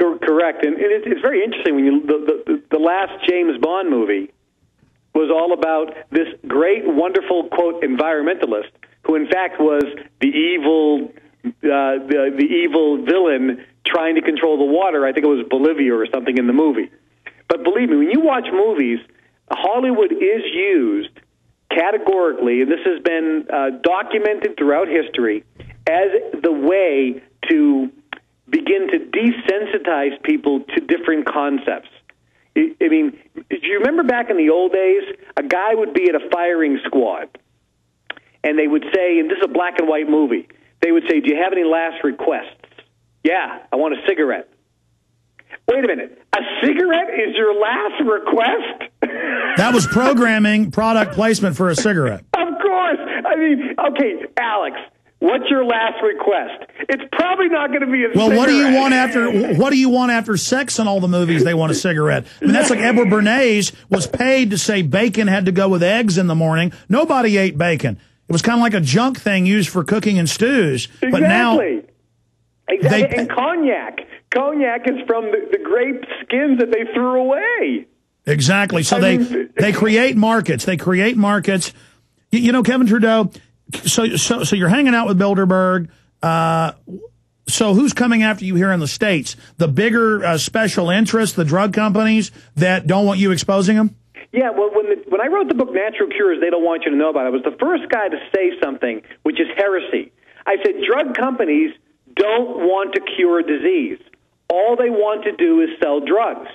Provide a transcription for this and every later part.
Correct, and it's very interesting when you the last James Bond movie was all about this great, wonderful, quote, environmentalist who, in fact, was the evil villain trying to control the water. I think it was Bolivia or something in the movie. But believe me, when you watch movies, Hollywood is used categorically, and this has been documented throughout history, as the way to begin to desensitize people to different concepts. I mean, do you remember back in the old days, a guy would be at a firing squad, and they would say, and this is a black and white movie, they would say, do you have any last requests? Yeah, I want a cigarette. Wait a minute, a cigarette is your last request? That was programming, product placement for a cigarette. Of course. I mean, okay, Alex, what's your last request? It's probably not going to be a cigarette. Well, what do you want after sex in all the movies? They want a cigarette. I mean, that's like Edward Bernays was paid to say bacon had to go with eggs in the morning. Nobody ate bacon. It was kind of like a junk thing used for cooking and stews. Exactly. But now, exactly. And cognac. Cognac is from the grape skins that they threw away. Exactly. So they create markets. They create markets. You know, Kevin Trudeau, so you're hanging out with Bilderberg. So who's coming after you here in the States? The bigger special interests, the drug companies that don't want you exposing them? Yeah, well, when I wrote the book Natural Cures They Don't Want You to Know About, I was the first guy to say something, which is heresy. I said drug companies don't want to cure disease. All they want to do is sell drugs.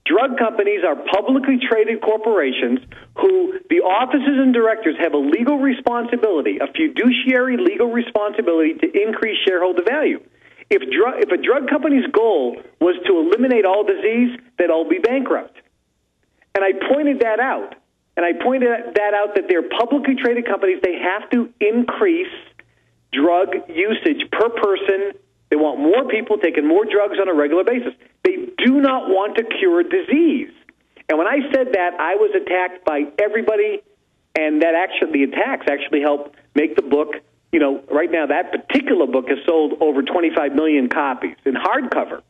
Drug companies are publicly traded corporations who the officers and directors have a legal responsibility, a fiduciary legal responsibility to increase shareholder value. If a drug company's goal was to eliminate all disease, they'd all be bankrupt. And I pointed that out. And I pointed that out that they're publicly traded companies. They have to increase drug usage per person. They want more people taking more drugs on a regular basis. They do not want to cure disease. And when I said that, I was attacked by everybody, and the attacks actually helped make the book. You know, right now that particular book has sold over 25 million copies in hardcover.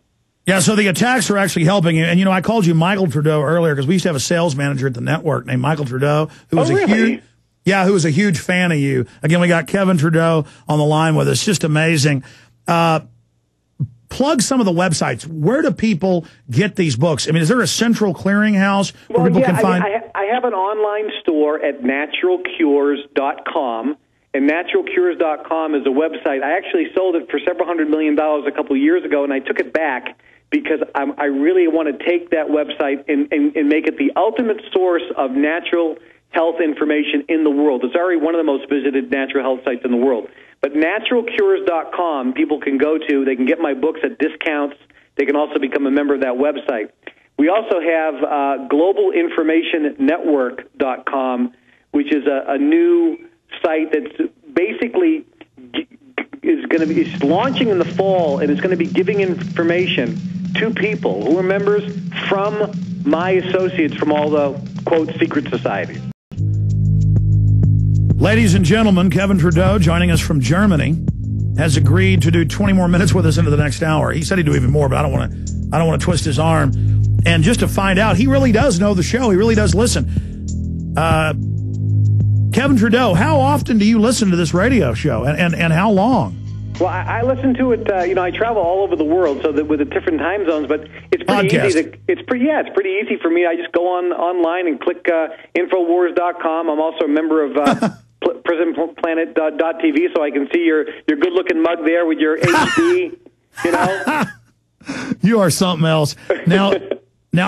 Yeah, so the attacks are actually helping you. And, you know, I called you Michael Trudeau earlier because we used to have a sales manager at the network named Michael Trudeau, who was who was a huge fan of you. Again, we got Kevin Trudeau on the line with us. Just amazing. Plug some of the websites. Where do people get these books? I mean, is there a central clearinghouse where people can find? I have an online store at naturalcures.com, and naturalcures.com is a website. I actually sold it for several $100 million a couple of years ago, and I took it back because I really want to take that website and make it the ultimate source of natural health information in the world. It's already one of the most visited natural health sites in the world. But naturalcures.com, people can go to. They can get my books at discounts. They can also become a member of that website. We also have globalinformationnetwork.com, which is a new site that's basically is launching in the fall, and it's going to be giving information to people who are members from my associates from all the, quote, secret societies. Ladies and gentlemen, Kevin Trudeau, joining us from Germany, has agreed to do 20 more minutes with us into the next hour. He said he'd do even more, but I don't want to twist his arm. And just to find out, he really does know the show. He really does listen. Kevin Trudeau, how often do you listen to this radio show, and how long? Well, I listen to it. I travel all over the world, so that with the different time zones. But it's pretty easy. It's pretty easy for me. I just go online and click Infowars.com. I'm also a member of PrisonPlanet.tv, so I can see your good-looking mug there with your HD. You know, you are something else. Now,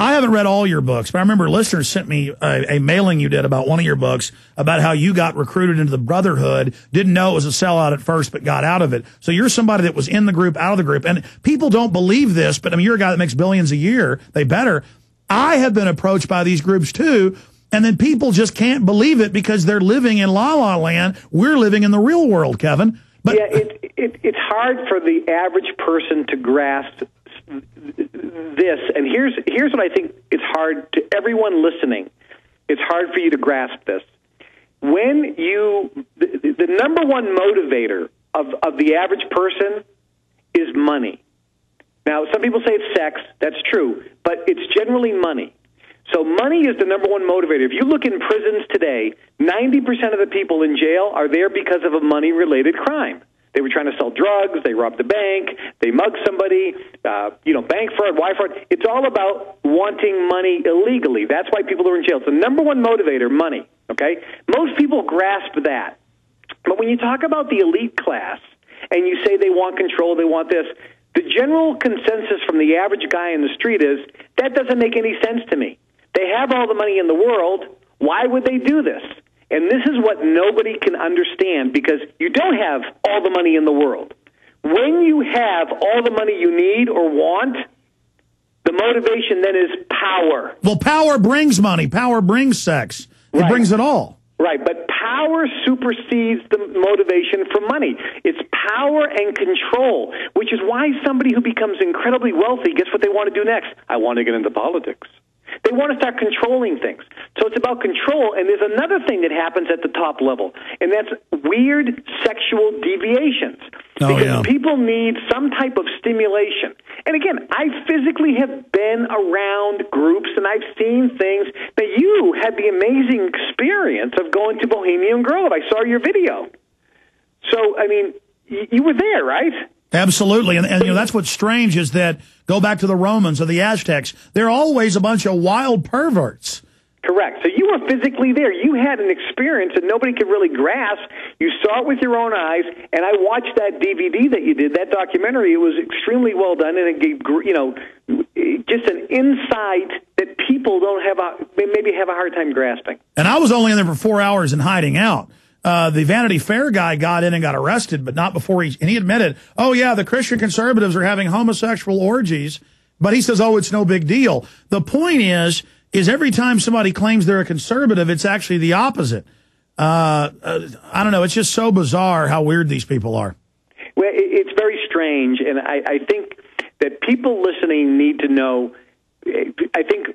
I haven't read all your books, but I remember listeners sent me a mailing you did about one of your books about how you got recruited into the Brotherhood, didn't know it was a sellout at first, but got out of it. So you're somebody that was in the group, out of the group. And people don't believe this, but I mean, you're a guy that makes billions a year. They better. I have been approached by these groups too, and then people just can't believe it because they're living in la-la land. We're living in the real world, Kevin. But yeah, it's hard for the average person to grasp this, and here's what I think is hard to everyone listening. It's hard for you to grasp this. When the number one motivator of the average person is money. Now, some people say it's sex. That's true. But it's generally money. So money is the number one motivator. If you look in prisons today, 90% of the people in jail are there because of a money-related crime. They were trying to sell drugs, they robbed the bank, they mugged somebody, bank fraud, wire fraud. It's all about wanting money illegally. That's why people are in jail. It's the number one motivator, money, okay? Most people grasp that. But when you talk about the elite class and you say they want control, they want this, the general consensus from the average guy in the street is, that doesn't make any sense to me. They have all the money in the world. Why would they do this? And this is what nobody can understand, because you don't have all the money in the world. When you have all the money you need or want, the motivation then is power. Well, power brings money. Power brings sex. It brings it all. Right, but power supersedes the motivation for money. It's power and control, which is why somebody who becomes incredibly wealthy gets what they want to do next. I want to get into politics. They want to start controlling things. So it's about control, and there's another thing that happens at the top level, and that's weird sexual deviations. Because people need some type of stimulation. And again, I physically have been around groups, and I've seen things that you had the amazing experience of going to Bohemian Grove. I saw your video. So, I mean, you were there, right? Absolutely. And that's what's strange is that, go back to the Romans or the Aztecs, they're always a bunch of wild perverts. Correct. So you were physically there. You had an experience that nobody could really grasp. You saw it with your own eyes, and I watched that DVD that you did, that documentary. It was extremely well done, and it gave, just an insight that people don't maybe have a hard time grasping. And I was only in there for 4 hours and hiding out. The Vanity Fair guy got in and got arrested, but not before and he admitted, oh yeah, the Christian conservatives are having homosexual orgies, but he says, oh, it's no big deal. The point is every time somebody claims they're a conservative, it's actually the opposite. I don't know. It's just so bizarre how weird these people are. Well, it's very strange, and I think that people listening need to know, I think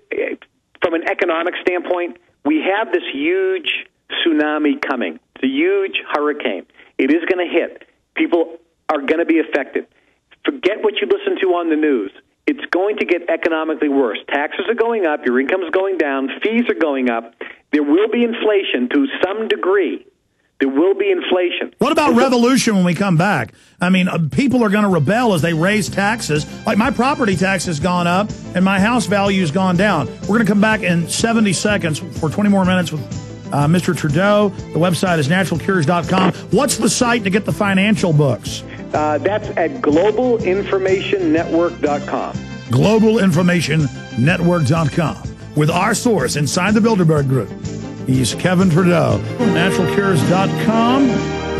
from an economic standpoint, we have this huge tsunami coming. It's a huge hurricane. It is going to hit. People are going to be affected. Forget what you listen to on the news. It's going to get economically worse. Taxes are going up. Your income is going down. Fees are going up. There will be inflation to some degree. There will be inflation. What about revolution when we come back? I mean, people are going to rebel as they raise taxes. Like, my property tax has gone up and my house value has gone down. We're going to come back in 70 seconds for 20 more minutes with Mr. Trudeau. The website is naturalcures.com. What's the site to get the financial books? That's at globalinformationnetwork.com. Globalinformationnetwork.com. With our source inside the Bilderberg Group. He's Kevin Trudeau. Naturalcures.com.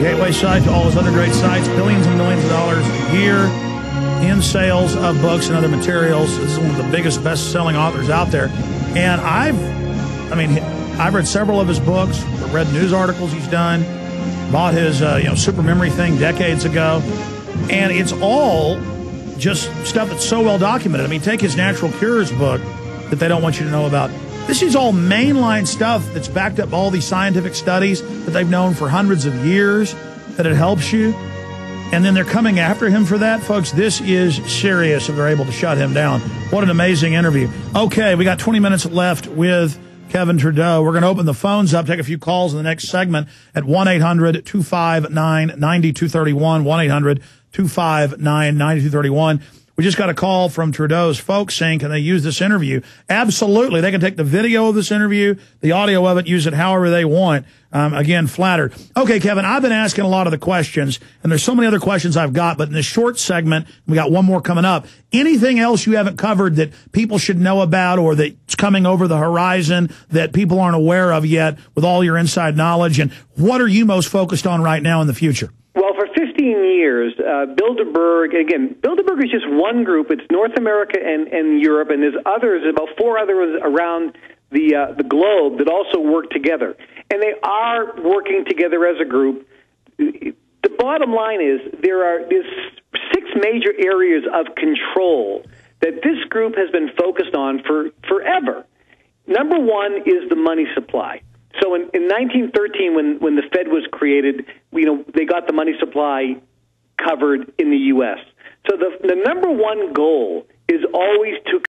Gateway site to all his other great sites. Billions and millions of dollars a year in sales of books and other materials. This is one of the biggest best-selling authors out there. And I've read several of his books, read news articles he's done, bought his super memory thing decades ago, and it's all just stuff that's so well documented. I mean, take his Natural Cures book that they don't want you to know about. This is all mainline stuff that's backed up all these scientific studies that they've known for hundreds of years, that it helps you. And then they're coming after him for that. Folks, this is serious if they're able to shut him down. What an amazing interview. Okay, we got 20 minutes left with Kevin Trudeau. We're going to open the phones up, take a few calls in the next segment at 1-800-259-9231, 1-800-259-9231. We just got a call from Trudeau's folks saying, can they use this interview? Absolutely. They can take the video of this interview, the audio of it, use it however they want. Again, flattered. Okay, Kevin, I've been asking a lot of the questions, and there's so many other questions I've got, but in this short segment, we got one more coming up. Anything else you haven't covered that people should know about or that's coming over the horizon that people aren't aware of yet with all your inside knowledge? And what are you most focused on right now in the future? Well, for 15 years, Bilderberg is just one group. It's North America and Europe, and there's others, about 4 others around the globe that also work together. And they are working together as a group. The bottom line is there's 6 major areas of control that this group has been focused on for forever. Number one is the money supply. So in 1913, when the Fed was created, they got the money supply covered in the U.S. So the number one goal is always to